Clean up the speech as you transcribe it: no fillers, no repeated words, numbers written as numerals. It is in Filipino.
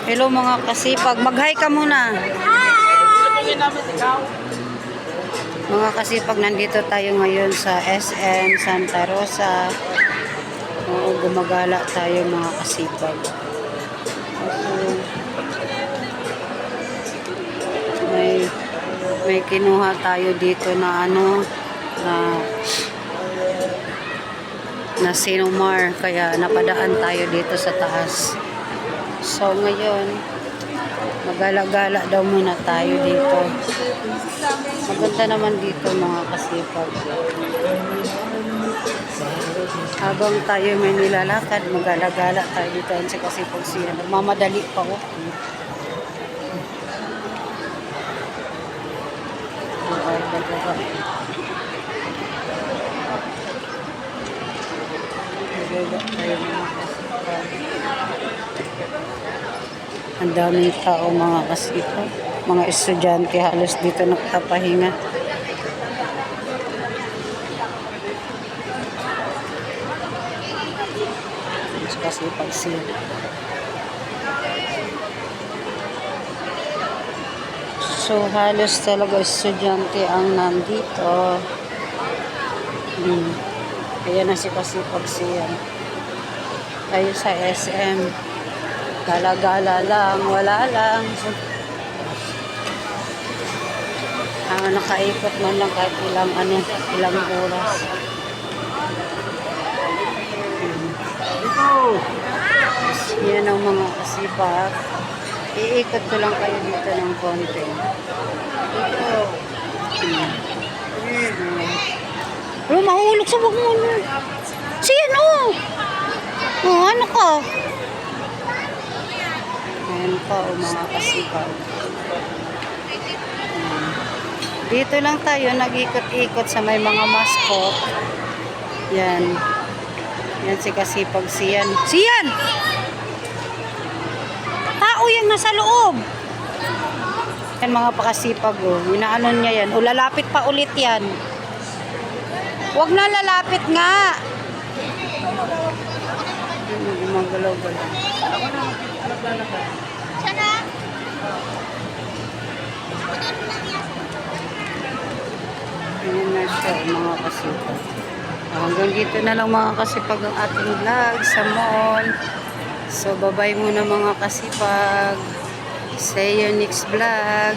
Hello mga kasipag. Mag-hi ka muna. Mga kasipag, nandito tayo ngayon sa SM Santa Rosa. Oo, gumagala tayo mga kasipag. May kinuha tayo dito na na Sinumar, kaya napadaan tayo dito sa taas. So ngayon, magala-gala daw muna tayo dito. Maganda naman dito mga kasipag. Habang tayo may nilalakad, magala-gala tayo dito sa kasipag siya. Nagmamadali pa ako. Ang daming tao mga kasipag. Mga estudyante halos dito nagpapahinga. Kasipag sila. So halos talaga estudyante ang nandito. Ayan na si kasipag siya. Tayo sa SM. Gala-gala lang, wala lang. Nakaikot man lang kahit ilang oras. Yan ang mga kasipag. Iikot ko lang kayo dito ng konti. Pero mahulog sa wag mo. Siyan oh! Oh, ano ka? Ayan pa o mga kasipag. Dito lang tayo nag-ikot-ikot sa may mga mascot. Yan. Yan si kasipag siyan. Siyan! Tao yung nasa loob. Yan mga pakasipag o. Inaano niya yan. O lalapit pa ulit yan. Huwag na lalapit nga. Gumagalaw-galaw. Ako na maglalakad. Sana? Ayan na siya mga kasipag. Hanggang dito na lang mga kasipag ang ating vlog sa mall. So bye-bye muna mga kasipag. See you next vlog.